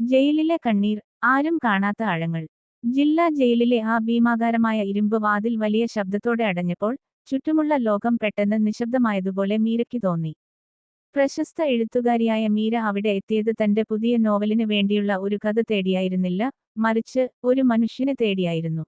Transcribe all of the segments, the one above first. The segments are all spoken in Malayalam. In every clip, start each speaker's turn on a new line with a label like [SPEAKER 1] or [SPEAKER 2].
[SPEAKER 1] ജയിലിലെ കണ്ണീർ, ആരും കാണാത്ത ആഴങ്ങൾ. ജില്ലാ ജയിലിലെ ആ ഭീമാകാരമായ ഇരുമ്പ് വാതിൽ വലിയ ശബ്ദത്തോടെ അടഞ്ഞപ്പോൾ, ചുറ്റുമുള്ള ലോകം പെട്ടെന്ന് നിശബ്ദമായതുപോലെ മീരയ്ക്ക് തോന്നി. പ്രശസ്ത എഴുത്തുകാരിയായ മീര അവിടെ എത്തിയത് തന്റെ പുതിയ നോവലിന് വേണ്ടിയുള്ള ഒരു കഥ തേടിയായിരുന്നില്ല, മറിച്ച് ഒരു മനുഷ്യനെ തേടിയായിരുന്നു.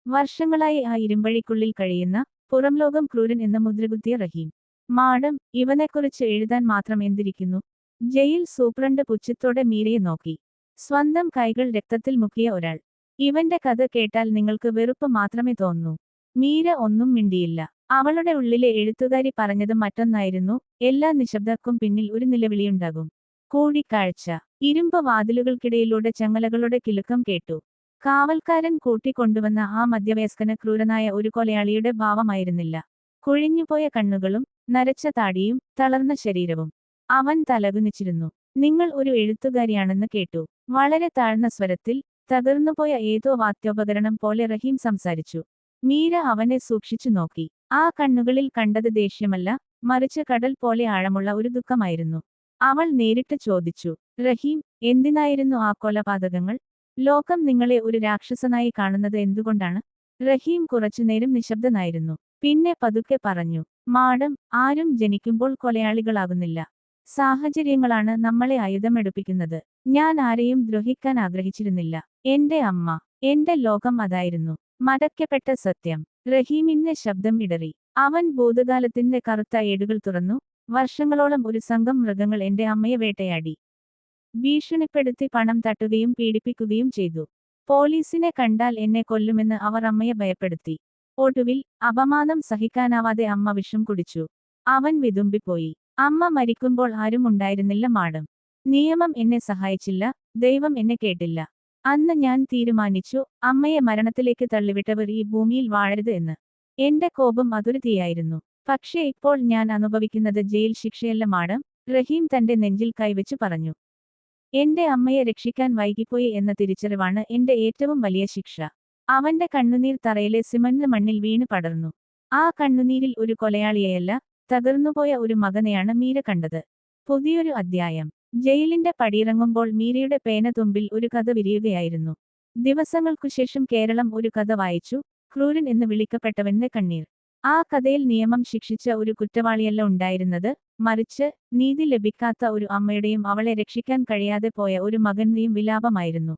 [SPEAKER 1] വർഷങ്ങളായി ആ ഇരുമ്പഴിക്കുള്ളിൽ കഴിയുന്ന, പുറംലോകം ക്രൂരൻ എന്ന് മുദ്രകുത്തിയ റഹീം. മാഡം, ഇവനെക്കുറിച്ച് എഴുതാൻ മാത്രം എന്തിരിക്കുന്നു? ജയിൽ സൂപ്രണ്ട് പുച്ഛത്തോടെ മീരയെ നോക്കി. സ്വന്തം കൈകൾ രക്തത്തിൽ മുക്കിയ ഒരാൾ. ഇവന്റെ കഥ കേട്ടാൽ നിങ്ങൾക്ക് വെറുപ്പ് മാത്രമേ തോന്നൂ. മീര ഒന്നും മിണ്ടിയില്ല. അവളുടെ ഉള്ളിലെ എഴുത്തുകാരി പറഞ്ഞത് മറ്റൊന്നായിരുന്നു, എല്ലാ നിശബ്ദർക്കും പിന്നിൽ ഒരു നിലവിളിയുണ്ടാകും. കൂടിക്കാഴ്ച. ഇരുമ്പ് വാതിലുകൾക്കിടയിലൂടെ ചങ്ങലകളുടെ കിലുക്കം കേട്ടു. കാവൽക്കാരൻ കൂട്ടിക്കൊണ്ടുവന്ന ആ മധ്യവയസ്കന് ക്രൂരനായ ഒരു കൊലയാളിയുടെ ഭാവമായിരുന്നില്ല. കുഴിഞ്ഞുപോയ കണ്ണുകളും, നരച്ച താടിയും, തളർന്ന ശരീരവും. അവൻ തലകുനിച്ചിരുന്നു. നിങ്ങൾ ഒരു എഴുത്തുകാരിയാണെന്ന് കേട്ടു. വളരെ താഴ്ന്ന സ്വരത്തിൽ, തകർന്നുപോയ ഏതോ വാദ്യോപകരണം പോലെ റഹീം സംസാരിച്ചു. മീര അവനെ സൂക്ഷിച്ചു നോക്കി. ആ കണ്ണുകളിൽ കണ്ടത് ദേഷ്യമല്ല, മറിച്ച് കടൽ പോലെ ആഴമുള്ള ഒരു ദുഃഖമായിരുന്നു. അവൾ നേരിട്ട് ചോദിച്ചു, റഹീം, എന്തിനായിരുന്നു ആ കൊലപാതകങ്ങൾ? ലോകം നിങ്ങളെ ഒരു രാക്ഷസനായി കാണുന്നത് എന്തുകൊണ്ടാണ്? റഹീം കുറച്ചുനേരം നിശബ്ദനായിരുന്നു. പിന്നെ പതുക്കെ പറഞ്ഞു, മാഡം, ആരും ജനിക്കുമ്പോൾ കൊലയാളികളാകുന്നില്ല. സാഹചര്യങ്ങളാണ് നമ്മളെ ആയുധമെടുപ്പിക്കുന്നത്. ഞാൻ ആരെയും ദ്രോഹിക്കാൻ ആഗ്രഹിച്ചിരുന്നില്ല. എന്റെ അമ്മ. എന്റെ ലോകം അതായിരുന്നു. മടക്കപ്പെട്ട സത്യം. റഹീമിന്റെ ശബ്ദം ഇടറി. അവൻ ഭൂതകാലത്തിന്റെ കറുത്ത ഏടുകൾ തുറന്നു. വർഷങ്ങളോളം ഒരു സംഘം മൃഗങ്ങൾ എന്റെ അമ്മയെ വേട്ടയാടി. ഭീഷണിപ്പെടുത്തി പണം തട്ടുകയും പീഡിപ്പിക്കുകയും ചെയ്തു. പോലീസിനെ കണ്ടാൽ എന്നെ കൊല്ലുമെന്ന് അവർ അമ്മയെ ഭയപ്പെടുത്തി. ഒടുവിൽ, അപമാനം സഹിക്കാനാവാതെ അമ്മ വിഷം കുടിച്ചു. അവൻ വിതുമ്പിപ്പോയി. അമ്മ മരിക്കുമ്പോൾ ആരും ഉണ്ടായിരുന്നില്ല മാഡം. നിയമം എന്നെ സഹായിച്ചില്ല, ദൈവം എന്നെ കേട്ടില്ല. അന്ന് ഞാൻ തീരുമാനിച്ചു, അമ്മയെ മരണത്തിലേക്ക് തള്ളിവിട്ടവർ ഈ ഭൂമിയിൽ വാഴരുത് എന്ന്. എന്റെ കോപം അതൊരു തീയായിരുന്നു. പക്ഷേ ഇപ്പോൾ ഞാൻ അനുഭവിക്കുന്നത് ജയിൽ ശിക്ഷയല്ല മാഡം, റഹീം തന്റെ നെഞ്ചിൽ കൈവച്ചു പറഞ്ഞു. എന്റെ അമ്മയെ രക്ഷിക്കാൻ വൈകിപ്പോയി എന്ന തിരിച്ചറിവാണ് എന്റെ ഏറ്റവും വലിയ ശിക്ഷ. അവന്റെ കണ്ണുനീർ തറയിലെ സിമന്റ് മണ്ണിൽ വീണ് പടർന്നു. ആ കണ്ണുനീരിൽ ഒരു കൊലയാളിയെയല്ല, തകർന്നുപോയ ഒരു മകനെയാണ് മീര കണ്ടത്. പുതിയൊരു അധ്യായം. ജയിലിന്റെ പടിയിറങ്ങുമ്പോൾ മീരയുടെ പേനതുമ്പിൽ ഒരു കഥ വിരിയുകയായിരുന്നു. ദിവസങ്ങൾക്കുശേഷം കേരളം ഒരു കഥ വായിച്ചു, ക്രൂരൻ എന്ന് വിളിക്കപ്പെട്ടവന്റെ കണ്ണീർ. ആ കഥയിൽ നിയമം ശിക്ഷിച്ച ഒരു കുറ്റവാളിയല്ല ഉണ്ടായിരുന്നത്, മറിച്ച്, നീതി ലഭിക്കാത്ത ഒരു അമ്മയുടെയും അവളെ രക്ഷിക്കാൻ കഴിയാതെ പോയ ഒരു മകന്റെയും വിലാപമായിരുന്നു.